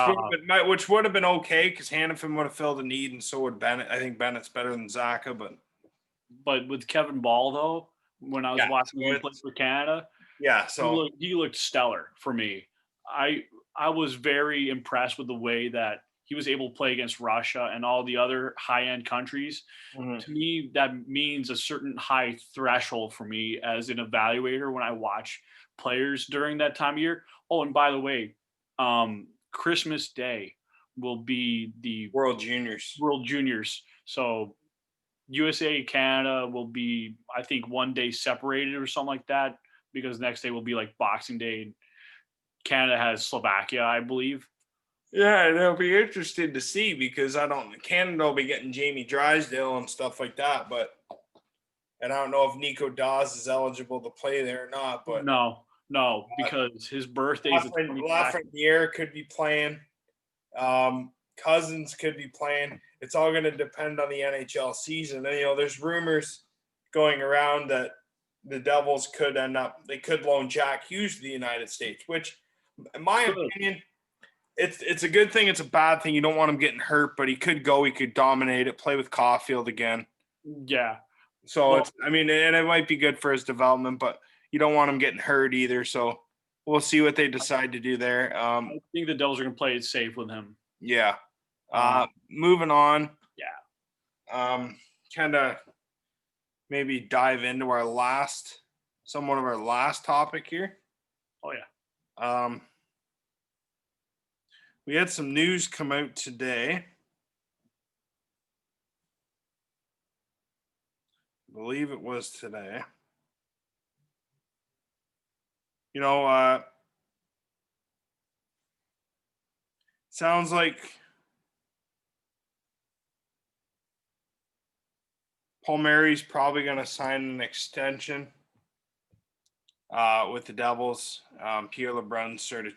would have been okay because Hannafin would have filled a need, and so would Bennett. I think Bennett's better than Zaka, but with Kevin Ball though, when I was watching him play for Canada, so he looked stellar for me. I was very impressed with the way that he was able to play against Russia and all the other high-end countries. Mm-hmm. To me, that means a certain high threshold for me as an evaluator when I watch players during that time of year. Oh, and by the way, Christmas Day will be the World Juniors. So USA, Canada will be, I think, one day separated or something like that, because the next day will be like Boxing Day. Canada has Slovakia, I believe. Yeah, and it'll be interesting to see because Canada will be getting Jamie Drysdale and stuff like that, and I don't know if Nico Dawes is eligible to play there or not. But no, because his birthday is Lafreniere could be playing. Cousins could be playing. It's all going to depend on the NHL season. And, there's rumors going around that the Devils could loan Jack Hughes to the United States, which, in my opinion, it's a good thing. It's a bad thing. You don't want him getting hurt, but he could go. He could dominate it, play with Caulfield again. Yeah. So and it might be good for his development, but you don't want him getting hurt either. So we'll see what they decide to do there. I think the Devils are going to play it safe with him. Yeah. Moving on. Yeah. Kind of maybe dive into somewhat of our last topic here. Oh yeah. We had some news come out today. I believe it was today. Sounds like Palmieri's probably going to sign an extension with the Devils. Pierre LeBrun started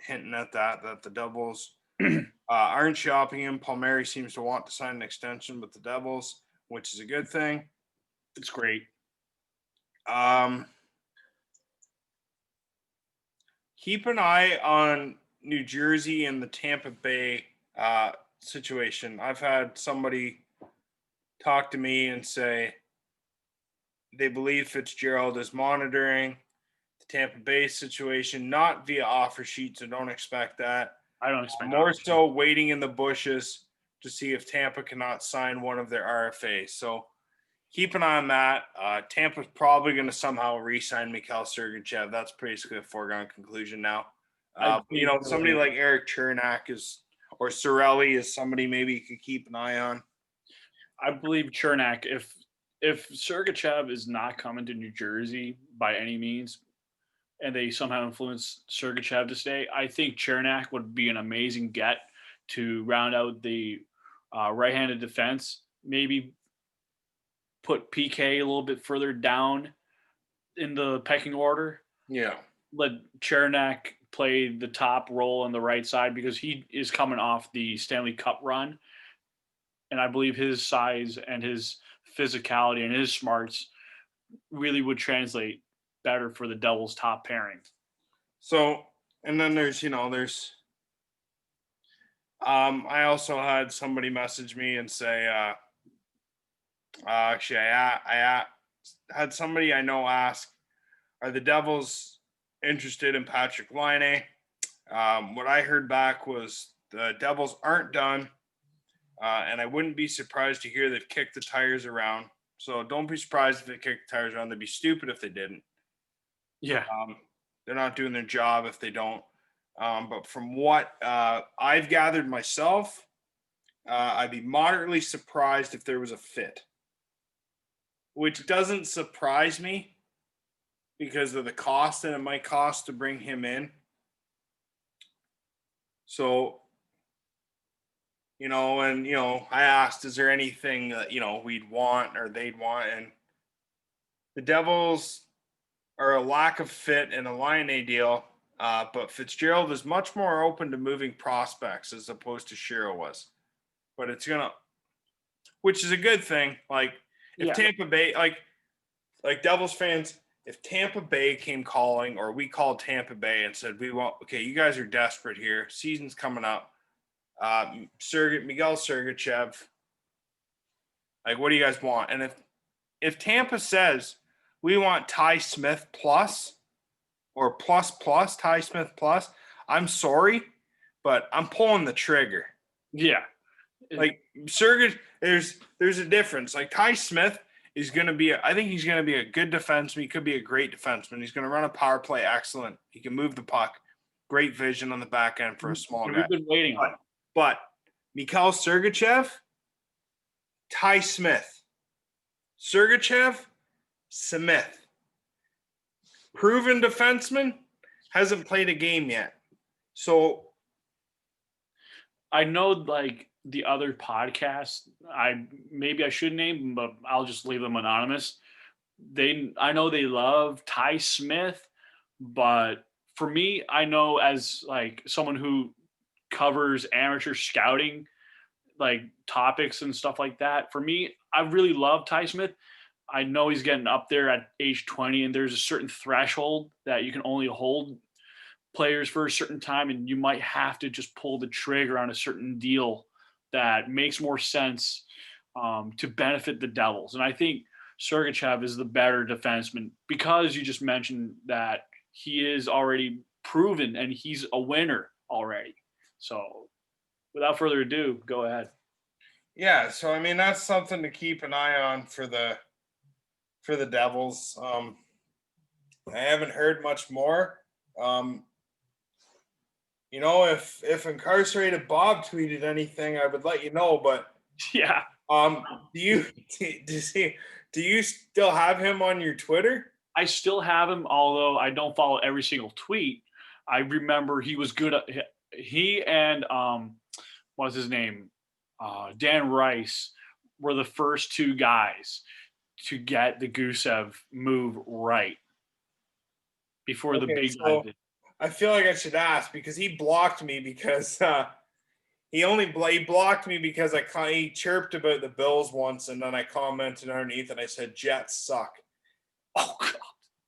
hinting at that the Devils aren't shopping him. Palmieri seems to want to sign an extension with the Devils, which is a good thing. It's great. Keep an eye on New Jersey and the Tampa Bay situation. I've had somebody talk to me and say they believe Fitzgerald is monitoring the Tampa Bay situation, not via offer sheet, so don't expect that. I don't expect more so waiting in the bushes to see if Tampa cannot sign one of their RFAs. So keep an eye on that. Tampa's probably going to somehow re-sign Mikhail Sergachev. That's basically a foregone conclusion now. Somebody like Eric Chernak or Sorelli is somebody maybe you could keep an eye on. I believe Chernak, if Sergachev is not coming to New Jersey by any means, and they somehow influence Sergachev to stay, I think Chernak would be an amazing get to round out the right-handed defense. Maybe put PK a little bit further down in the pecking order. Yeah. Let Chernak play the top role on the right side because he is coming off the Stanley Cup run. And I believe his size and his physicality and his smarts really would translate better for the Devils' top pairing. So, and then there's I also had somebody message me and say, actually, I had somebody I know ask, are the Devils interested in Patrick Laine? What I heard back was the Devils aren't done, and I wouldn't be surprised to hear they've kicked the tires around. So don't be surprised if they kicked the tires around. They'd be stupid if they didn't. Yeah. They're not doing their job if they don't. But from what I've gathered myself, I'd be moderately surprised if there was a fit, which doesn't surprise me because of the cost that it might cost to bring him in. So And I asked, is there anything that we'd want or they'd want, and the Devils are a lack of fit in a line A deal. But Fitzgerald is much more open to moving prospects as opposed to Shiro was. But which is a good thing. Like if Yeah. Tampa Bay, like Devils fans, if Tampa Bay came calling, or we called Tampa Bay and said, okay, you guys are desperate here. Season's coming up. Miguel Sergachev, like, what do you guys want? And if Tampa says we want Ty Smith plus or plus Ty Smith plus, I'm sorry, but I'm pulling the trigger. Yeah. Like Sergachev, there's a difference. Like Ty Smith is going to be, I think he's going to be a good defenseman. He could be a great defenseman. He's going to run a power play excellent. He can move the puck. Great vision on the back end for a small guy. We've been waiting on him. But Mikhail Sergachev, Ty Smith, Sergachev, Smith. Proven defenseman, hasn't played a game yet. So I know, like, the other podcasts, maybe I should name them, but I'll just leave them anonymous. I know they love Ty Smith, but for me, I know, as like someone who covers amateur scouting, like topics and stuff like that, for me, I really love Ty Smith. I know he's getting up there at age 20, and there's a certain threshold that you can only hold players for a certain time, and you might have to just pull the trigger on a certain deal that makes more sense to benefit the Devils. And I think Sergachev is the better defenseman, because you just mentioned that he is already proven and he's a winner already. So without further ado, go ahead. Yeah, so I mean, that's something to keep an eye on for the Devils. I haven't heard much more. If incarcerated Bob tweeted anything, I would let you know. But Yeah. do you still have him on your Twitter? I still have him, although I don't follow every single tweet. I remember he was good at, he and what's his name? Dan Rice were the first two guys to get the Gusev move right before the big guy did. I feel like I should ask, because he blocked me because he blocked me because he chirped about the Bills once, and then I commented underneath and I said Jets suck. Oh God.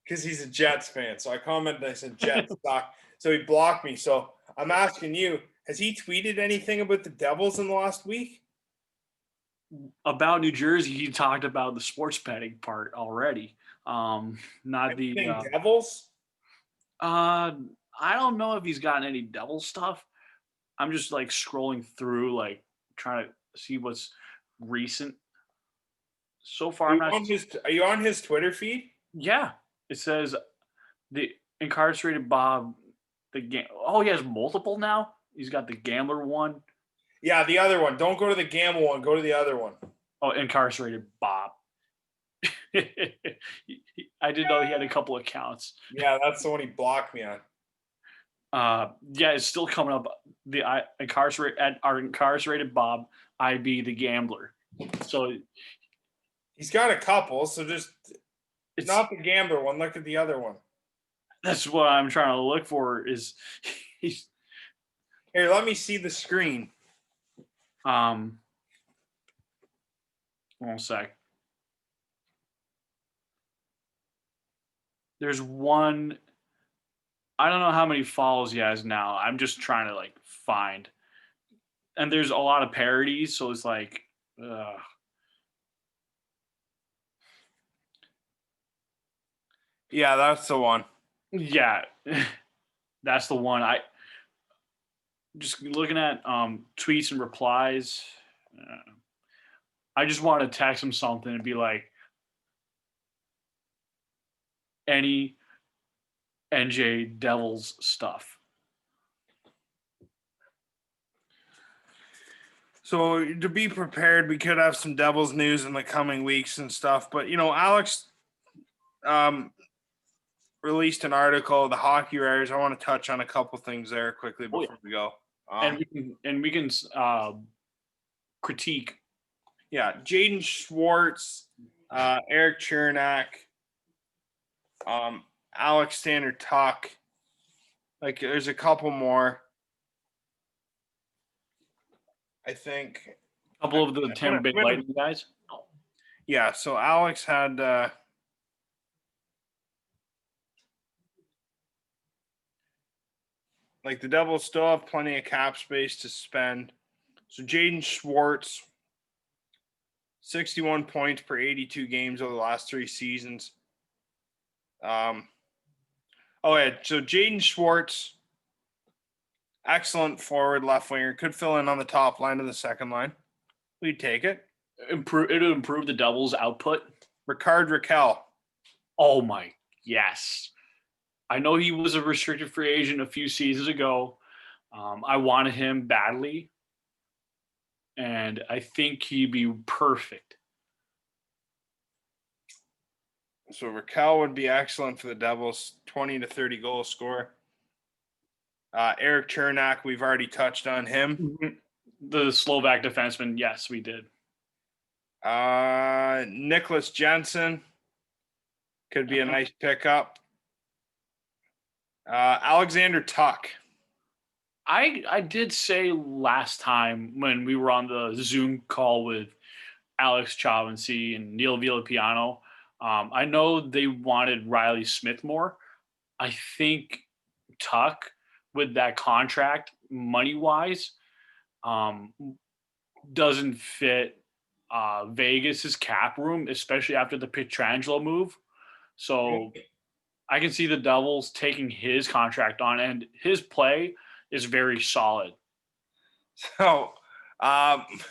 Because he's a Jets fan. So I commented, I said Jets suck. So he blocked me. So I'm asking you, has he tweeted anything about the Devils in the last week? About New Jersey, he talked about the sports betting part already. Not the Devils. I don't know if he's gotten any Devil stuff. I'm just like scrolling through, like trying to see what's recent. So far, are you on his Twitter feed? Yeah, it says the incarcerated Bob. Oh, he has multiple now. He's got the gambler one. Yeah, the other one. Don't go to the gamble one. Go to the other one. Oh, incarcerated Bob. I didn't know he had a couple accounts. Yeah, that's the one he blocked me on. Yeah, it's still coming up. The incarcerated Bob, IB the gambler. So he's got a couple. So it's not the gambler one. Look at the other one. That's what I'm trying to look for. Is he's here? Let me see the screen. 1 sec. There's one. I don't know how many follows he has now. I'm just trying to like find. And there's a lot of parodies, so it's like, yeah, that's the one. Yeah, that's the one. I just looking at tweets and replies. I just want to text him something and be like, any NJ Devils stuff. So to be prepared, we could have some Devils news in the coming weeks and stuff. But Alex released an article, the Hockey Writers. I want to touch on a couple things there quickly before we go. And we can critique. Yeah, Jaden Schwartz, Eric Chernak, Alexander Tuck. Like, there's a couple more. I think. A couple of the Tampa Bay Lightning guys. Yeah, so Alex had like the Devils still have plenty of cap space to spend. So Jaden Schwartz, 61 points per 82 games over the last 3 seasons. So Jaden Schwartz, excellent forward, left winger, could fill in on the top line of the second line. We'd take it. It'll improve the Devils' output. Ricard Raquel. Oh my, yes. I know he was a restricted free agent a few seasons ago. I wanted him badly, and I think he'd be perfect. So Raquel would be excellent for the Devils, 20 to 30 goal scorer. Eric Chernak, we've already touched on him. The Slovak defenseman, yes, we did. Nicholas Jensen could be a nice pickup. Alexander Tuck. I did say last time when we were on the Zoom call with Alex Chavancy and Neil Villapiano, I know they wanted Riley Smith more. I think Tuck, with that contract, money-wise, doesn't fit Vegas's cap room, especially after the Pietrangelo move. So I can see the Devils taking his contract on, and his play is very solid. So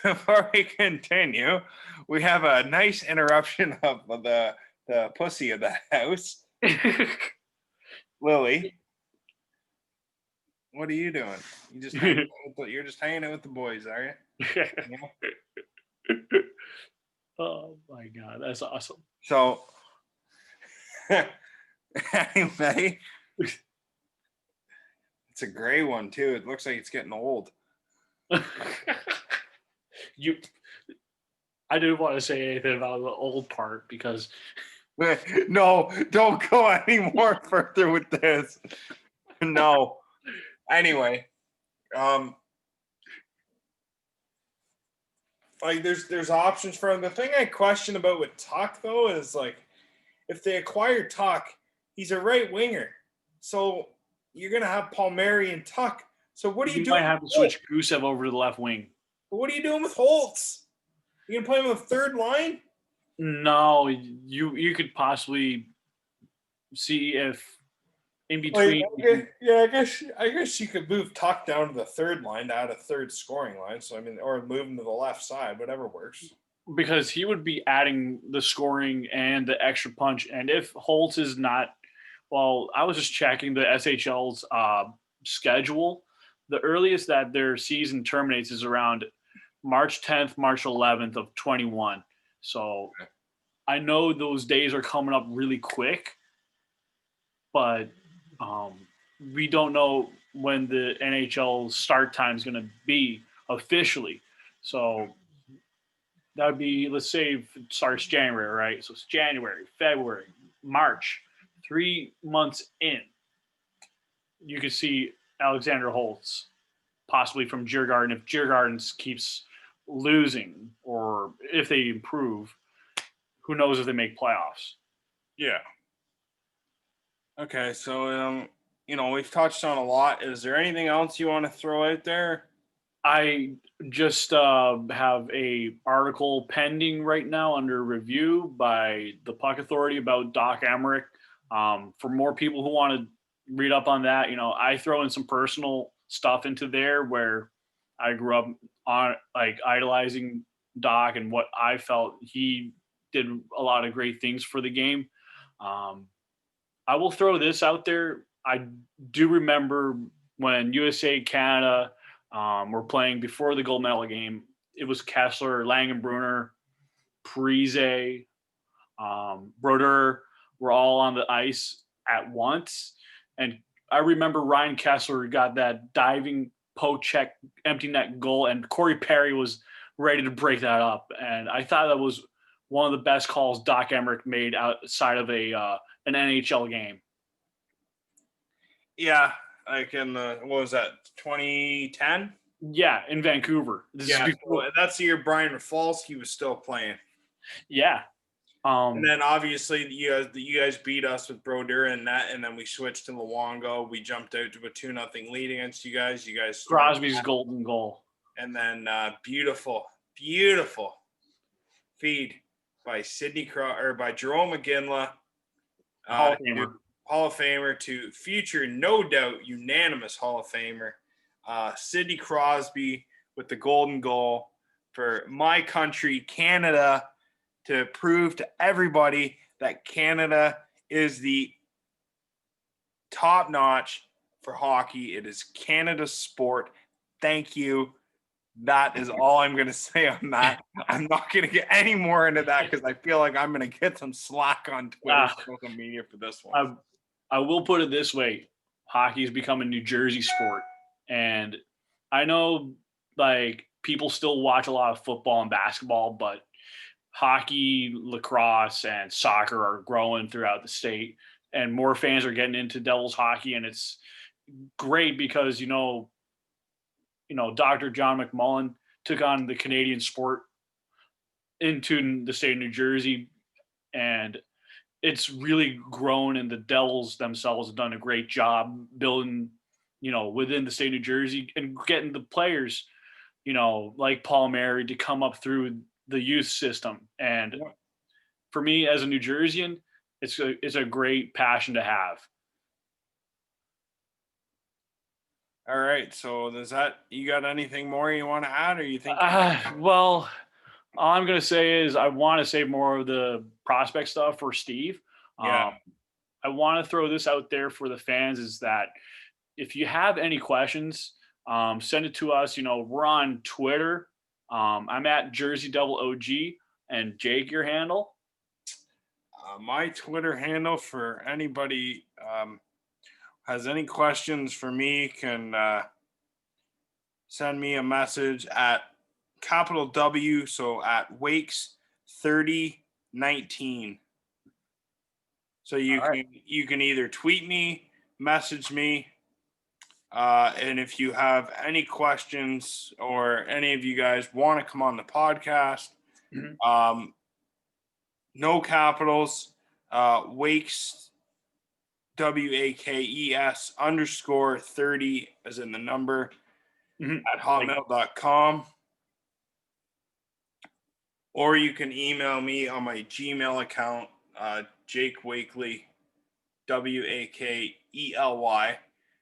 before we continue, we have a nice interruption of the pussy of the house. Lily, what are you doing? You're just hanging out with the boys, are you? Yeah. Oh my God, that's awesome. So anyway, it's a gray one too. It looks like it's getting old. I didn't want to say anything about the old part because no, don't go any more further with this. No. Anyway, like there's options for him. The thing I question about with Tuck though is like if they acquire Tuck, he's a right winger. So you're gonna have Palmieri and Tuck. So what are you doing? You might have to switch Gusev over to the left wing. But what are you doing with Holtz? You gonna play him on the third line? No, you could possibly see if in between. I guess you could move Tuck down to the third line to add a third scoring line. So I mean, or move him to the left side, whatever works. Because he would be adding the scoring and the extra punch. And if Holtz is not, well, I was just checking the SHL's schedule. The earliest that their season terminates is around March 10th, March 11th of 21. So I know those days are coming up really quick, but we don't know when the NHL start time is going to be officially. So that would be, let's say it starts January, right? So it's January, February, March, 3 months in. You could see Alexander Holtz possibly from Djurgården if Djurgården keeps losing or if they improve. Who knows if they make playoffs? Yeah. Okay, so we've touched on a lot. Is there anything else you want to throw out there? I just have a article pending right now under review by the Puck Authority about Doc Emrick. For more people who want to read up on that, I throw in some personal stuff into there where I grew up on like idolizing Doc and what I felt he did a lot of great things for the game. I will throw this out there. I do remember when USA Canada were playing before the gold medal game. It was Kessler, Langenbrunner, Parise, Brodeur were all on the ice at once. And I remember Ryan Kessler got that diving poke check empty net goal, and Corey Perry was ready to break that up. And I thought that was one of the best calls Doc Emrick made outside of an NHL game. Yeah, like in the what was that 2010? Yeah, in Vancouver. This is before. So that's the year Brian Rafalski was still playing. Yeah. And then obviously you guys beat us with Brodeur and that, and then we switched to Luongo. We jumped out to a 2-0 lead against you guys. You guys Crosby's golden goal. And then beautiful feed by by Jerome McGinley, Hall of Famer to future, no doubt, unanimous Hall of Famer, Sidney Crosby with the golden goal for my country, Canada, to prove to everybody that Canada is the top notch for hockey. It is Canada's sport. Thank you. That is all I'm going to say on that. I'm not going to get any more into that because I feel like I'm going to get some slack on Twitter, social media for this one. I will put it this way. Hockey has become a New Jersey sport. And I know like people still watch a lot of football and basketball, but hockey, lacrosse, and soccer are growing throughout the state. And more fans are getting into Devils hockey. And it's great because, Dr. John McMullen took on the Canadian sport into the state of New Jersey, and it's really grown, and the Devils themselves have done a great job building, within the state of New Jersey and getting the players, like Paul Mary to come up through the youth system. And for me as a New Jerseyan, it's a great passion to have. All right. So you got anything more you want to add, or you think? Well, all I'm going to say is I want to say more of the prospect stuff for Steve. Yeah. I want to throw this out there for the fans is that if you have any questions, send it to us. We're on Twitter. I'm at Jersey Devil OG, and Jake, your handle. My Twitter handle for anybody has any questions for me can send me a message at capital W, so at Wakes 3019. So you can either tweet me, message me, and if you have any questions or any of you guys want to come on the podcast, no capitals, Wakes WAKES _30 as in the number at hotmail.com. Or you can email me on my Gmail account, Jake Wakely, WAKELY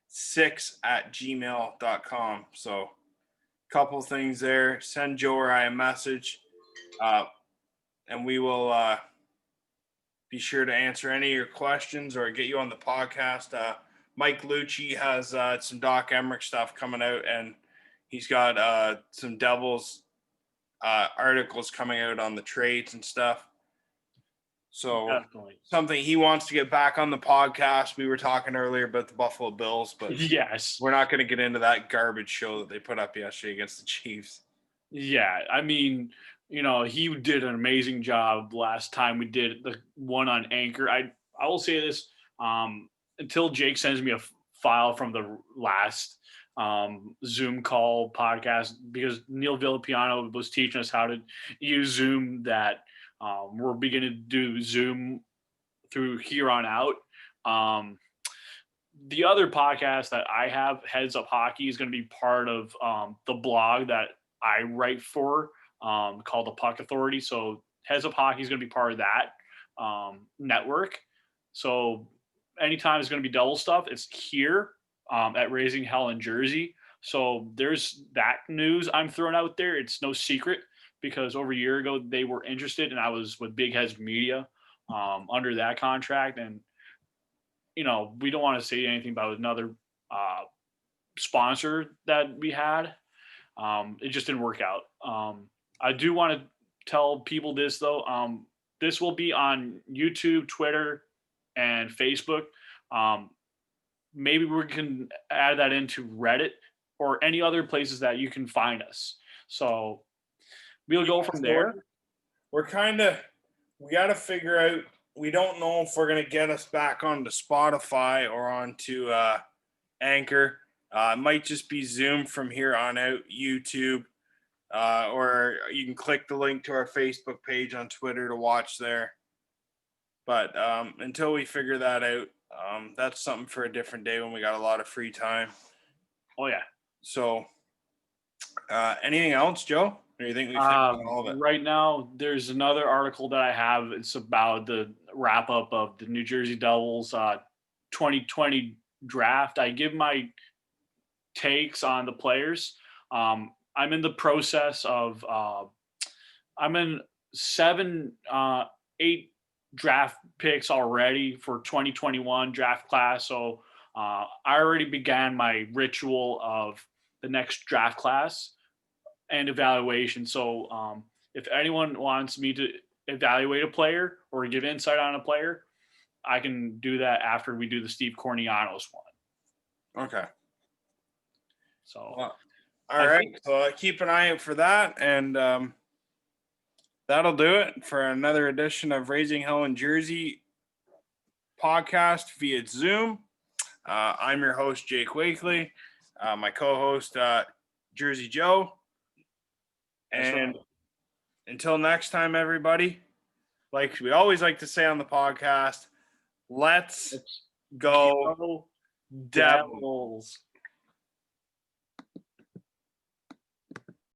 6@gmail.com. So a couple things there. Send Joe or I a message, and we will be sure to answer any of your questions or get you on the podcast. Mike Lucci has some Doc Emrick stuff coming out, and he's got some Devils articles coming out on the trades and stuff. So definitely something he wants to get back on the podcast. We were talking earlier about the Buffalo Bills, but yes, we're not going to get into that garbage show that they put up yesterday against the Chiefs. Yeah, I mean, he did an amazing job last time we did the one on Anchor. I will say this, until Jake sends me a file from the last Zoom call podcast, because Neil Villapiano was teaching us how to use Zoom, that we're beginning to do Zoom through here on out. The other podcast that I have, Heads Up Hockey, is going to be part of the blog that I write for, called the Puck Authority. So Heads Up Hockey is going to be part of that network. So anytime it's going to be double stuff, it's here at Raising Hell in Jersey. So there's that news I'm throwing out there. It's no secret because over a year ago they were interested, and I was with Big Heads Media under that contract. And we don't want to say anything about another sponsor that we had. It just didn't work out. I do want to tell people this though. This will be on YouTube, Twitter, and Facebook. Maybe we can add that into Reddit or any other places that you can find us. So we'll go from there. We got to figure out. We don't know if we're gonna get us back onto Spotify or onto Anchor. It might just be Zoom from here on out. YouTube, or you can click the link to our Facebook page on Twitter to watch there. But until we figure that out, that's something for a different day when we got a lot of free time. Oh yeah. So, anything else, Joe? Or you think we finished all of it? Right now, there's another article that I have. It's about the wrap up of the New Jersey Devils 2020 draft. I give my takes on the players. I'm in the process of I'm in 8 draft picks already for 2021 draft class. So I already began my ritual of the next draft class and evaluation. So if anyone wants me to evaluate a player or give insight on a player, I can do that after we do the Steve Cornianos one. Okay. So, well, all right. So keep an eye out for that. And that'll do it for another edition of Raising Hell in Jersey podcast via Zoom. I'm your host, Jake Wakely. My co-host, Jersey Joe. And until next time, everybody, like we always like to say on the podcast, let's go Devils.